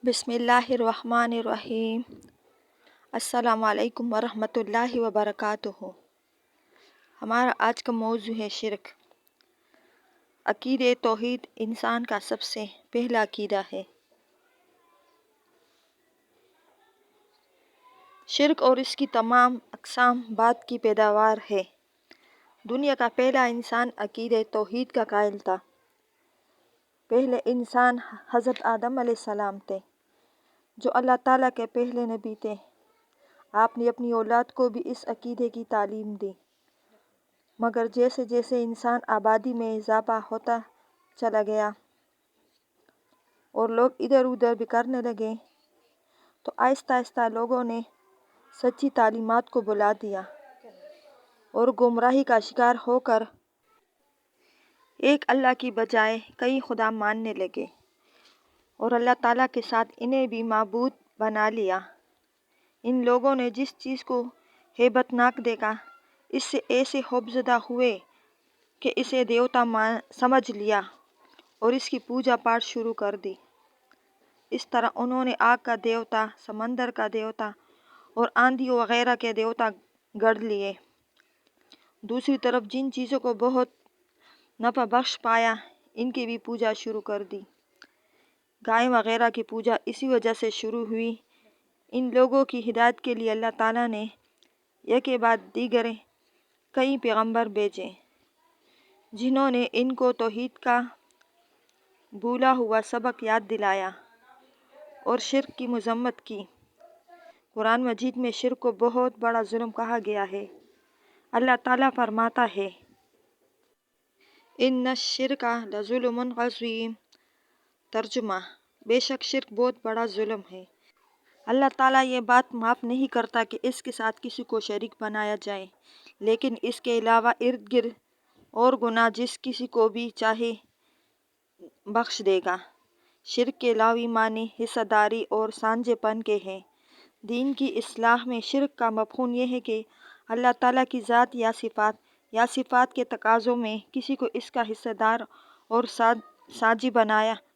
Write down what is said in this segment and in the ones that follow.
بسم اللہ الرحمن الرحیم۔ السلام علیکم ورحمۃ اللہ وبرکاتہ۔ ہمارا آج کا موضوع ہے شرک۔ عقیدہ توحید انسان کا سب سے پہلا عقیدہ ہے۔ شرک اور اس کی تمام اقسام بعد کی پیداوار ہے۔ دنیا کا پہلا انسان عقیدہ توحید کا قائل تھا۔ پہلے انسان حضرت آدم علیہ السلام تھے، جو اللہ تعالیٰ کے پہلے نبی تھے۔ آپ نے اپنی اولاد کو بھی اس عقیدے کی تعلیم دی، مگر جیسے جیسے انسان آبادی میں اضافہ ہوتا چلا گیا اور لوگ ادھر ادھر بکھرنے لگے، تو آہستہ آہستہ لوگوں نے سچی تعلیمات کو بھلا دیا اور گمراہی کا شکار ہو کر ایک اللہ کی بجائے کئی خدا ماننے لگے اور اللہ تعالیٰ کے ساتھ انہیں بھی معبود بنا لیا۔ ان لوگوں نے جس چیز کو ہیبت ناک دیکھا، اس سے ایسے خوفزدہ ہوئے کہ اسے دیوتا سمجھ لیا اور اس کی پوجا پاٹ شروع کر دی۔ اس طرح انہوں نے آگ کا دیوتا، سمندر کا دیوتا اور آندھی وغیرہ کے دیوتا گڑھ لیے۔ دوسری طرف جن چیزوں کو بہت نفع بخش پایا، ان کی بھی پوجا شروع کر دی۔ گائے وغیرہ کی پوجا اسی وجہ سے شروع ہوئی۔ ان لوگوں کی ہدایت کے لیے اللہ تعالیٰ نے یک کے بعد دیگر کئی پیغمبر بھیجے، جنہوں نے ان کو توحید کا بھولا ہوا سبق یاد دلایا اور شرک کی مذمت کی۔ قرآن مجید میں شرک کو بہت بڑا ظلم کہا گیا ہے۔ اللہ تعالیٰ فرماتا ہے، ان الشرک لظلم عظیم۔ ترجمہ: بے شک شرک بہت بڑا ظلم ہے۔ اللہ تعالیٰ یہ بات معاف نہیں کرتا کہ اس کے ساتھ کسی کو شریک بنایا جائے، لیکن اس کے علاوہ ارد گرد اور گناہ جس کسی کو بھی چاہے بخش دے گا۔ شرک کے لاوی معنی حصہ داری اور سانجھے پن کے ہیں۔ دین کی اصطلاح میں شرک کا مفہوم یہ ہے کہ اللہ تعالیٰ کی ذات یا صفات کے تقاضوں میں کسی کو اس کا حصہ دار اور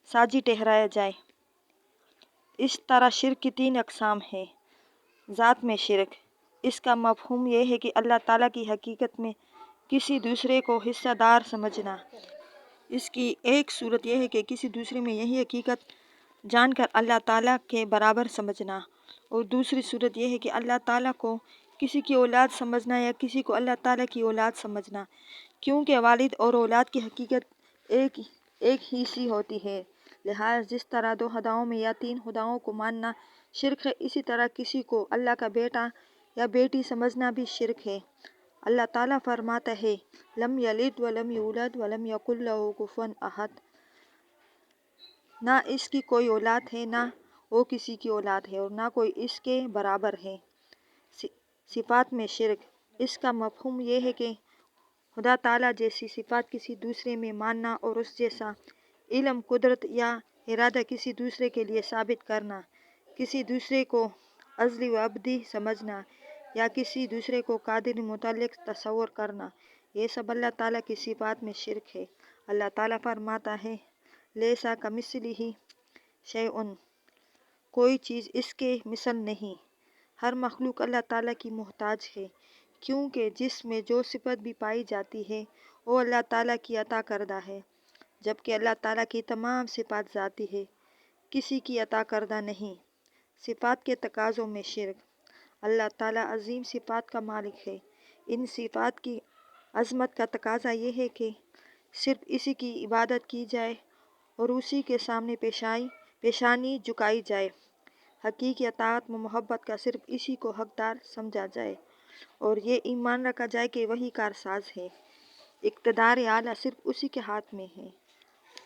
ساجی ٹھہرایا جائے۔ اس طرح شرک کی 3 اقسام ہیں۔ ذات میں شرک، اس کا مفہوم یہ ہے کہ اللہ تعالیٰ کی حقیقت میں کسی دوسرے کو حصہ دار سمجھنا۔ اس کی ایک صورت یہ ہے کہ کسی دوسرے میں یہی حقیقت جان کر اللہ تعالیٰ کے برابر سمجھنا، اور دوسری صورت یہ ہے کہ اللہ تعالیٰ کو کسی کی اولاد سمجھنا یا کسی کو اللہ تعالیٰ کی اولاد سمجھنا، کیونکہ والد اور اولاد کی حقیقت ایک ہی سی ہوتی ہے۔ لہٰذا جس طرح 2 خداؤں میں یا 3 خداؤں کو ماننا شرک ہے، اسی طرح کسی کو اللہ کا بیٹا یا بیٹی سمجھنا بھی شرک ہے۔ اللہ تعالیٰ فرماتا ہے، لم یلد ولم یولد ولم یکن لہ کفوا احد۔ نہ اس کی کوئی اولاد ہے، نہ وہ کسی کی اولاد ہے، اور نہ کوئی اس کے برابر ہے۔ صفات میں شرک، اس کا مفہوم یہ ہے کہ خدا تعالیٰ جیسی صفات کسی دوسرے میں ماننا اور اس جیسا علم، قدرت یا ارادہ کسی دوسرے کے لیے ثابت کرنا، کسی دوسرے کو ازلی و ابدی سمجھنا یا کسی دوسرے کو قادر متعلق تصور کرنا، یہ سب اللہ تعالیٰ کی صفات میں شرک ہے۔ اللہ تعالیٰ فرماتا ہے، لیس کمثلہ شیء، کوئی چیز اس کے مثل نہیں۔ ہر مخلوق اللہ تعالیٰ کی محتاج ہے، کیونکہ جس میں جو صفت بھی پائی جاتی ہے وہ اللہ تعالیٰ کی عطا کردہ ہے، جبکہ اللہ تعالیٰ کی تمام صفات ذاتی ہے، کسی کی عطا کردہ نہیں۔ صفات کے تقاضوں میں شرک، اللہ تعالیٰ عظیم صفات کا مالک ہے۔ ان صفات کی عظمت کا تقاضا یہ ہے کہ صرف اسی کی عبادت کی جائے اور اسی کے سامنے پیشانی جھکائی جائے۔ حقیقی اطاعت و محبت کا صرف اسی کو حقدار سمجھا جائے، اور یہ ایمان رکھا جائے کہ وہی کارساز ہے۔ اقتدار اعلیٰ صرف اسی کے ہاتھ میں ہے۔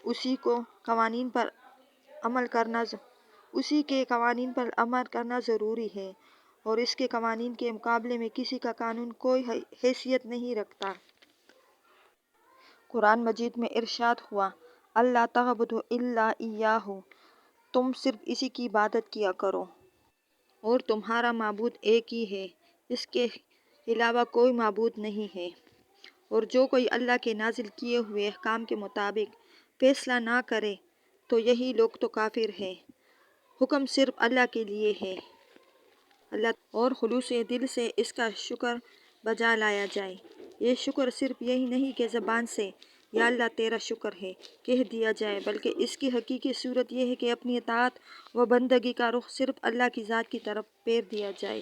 اسی کے قوانین پر عمل کرنا ضروری ہے، اور اس کے قوانین کے مقابلے میں کسی کا قانون کوئی حیثیت نہیں رکھتا۔ قرآن مجید میں ارشاد ہوا، اللہ تعبدوا الا ایاہ، تم صرف اسی کی عبادت کیا کرو اور تمہارا معبود ایک ہی ہے، اس کے علاوہ کوئی معبود نہیں ہے۔ اور جو کوئی اللہ کے نازل کیے ہوئے احکام کے مطابق فیصلہ نہ کرے تو یہی لوگ تو کافر ہیں۔ حکم صرف اللہ کے لیے ہے، اللہ اور خلوص دل سے اس کا شکر بجا لایا جائے۔ یہ شکر صرف یہی نہیں کہ زبان سے یا اللہ تیرا شکر ہے کہہ دیا جائے، بلکہ اس کی حقیقی صورت یہ ہے کہ اپنی اطاعت و بندگی کا رخ صرف اللہ کی ذات کی طرف پھیر دیا جائے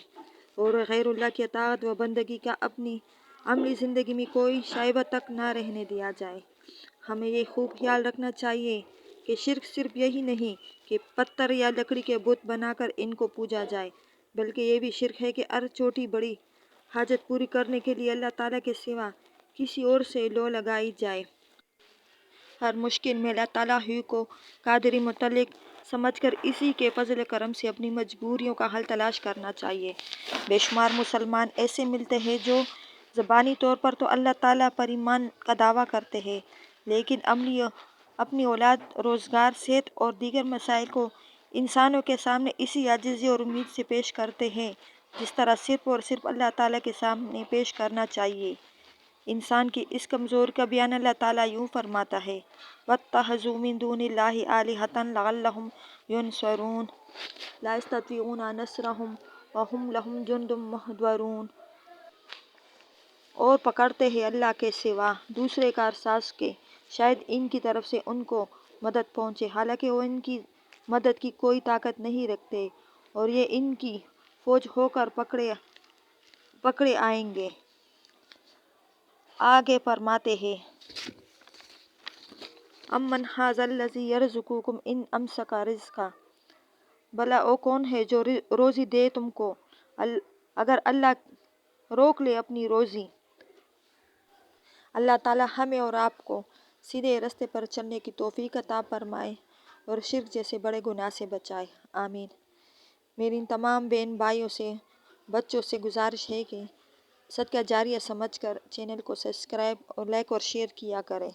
اور غیر اللہ کی اطاعت و بندگی کا اپنی عملی زندگی میں کوئی شائبہ تک نہ رہنے دیا جائے۔ ہمیں یہ خوب خیال رکھنا چاہیے کہ شرک صرف یہی نہیں کہ پتھر یا لکڑی کے بت بنا کر ان کو پوجا جائے، بلکہ یہ بھی شرک ہے کہ ہر چھوٹی بڑی حاجت پوری کرنے کے لیے اللہ تعالیٰ کے سوا کسی اور سے لو لگائی جائے۔ ہر مشکل میں اللہ تعالیٰ ہی کو قادری مطلق سمجھ کر اسی کے فضل کرم سے اپنی مجبوریوں کا حل تلاش کرنا چاہیے۔ بے شمار مسلمان ایسے ملتے ہیں جو زبانی طور پر تو اللہ تعالیٰ پر ایمان کا دعویٰ کرتے ہیں، لیکن اپنی اولاد، روزگار، صحت اور دیگر مسائل کو انسانوں کے سامنے اسی عاجزی اور امید سے پیش کرتے ہیں جس طرح صرف اور صرف اللہ تعالیٰ کے سامنے پیش کرنا چاہیے۔ انسان کی اس کمزوری کا بیان اللہ تعالیٰ یوں فرماتا ہے: وَاتَّخَذُوا مِن دُونِ اللَّهِ آلِهَةً لَعَلَّهُمْ يُنصَرُونَ لَا يَسْتَطِيعُونَ نَصْرَهُمْ وَهُمْ لَهُمْ جُندٌ مُّحْضَرُونَ اور پکڑتے ہیں اللہ کے سوا دوسرے کارساز کے شاید ان کی طرف سے ان کو مدد پہنچے، حالانکہ وہ ان کی مدد کی کوئی طاقت نہیں رکھتے اور یہ ان کی فوج ہو کر پکڑے آئیں گے۔ آگے فرماتے ہیں: اَمَّنْ هَٰذَا الَّذِي يَرْزُقُكُمْ إِنْ أَمْسَكَ رِزْقَهُ بھلا وہ کون ہے جو روزی دے تم کو اگر اللہ روک لے اپنی روزی۔ اللہ تعالیٰ ہمیں اور آپ کو سیدھے راستے پر چلنے کی توفیق عطا فرمائے اور شرک جیسے بڑے گناہ سے بچائے، آمین۔ میری ان تمام بہن بھائیوں سے، بچوں سے گزارش ہے کہ صدقہ جاریہ سمجھ کر چینل کو سبسکرائب اور لائک اور شیئر کیا کریں۔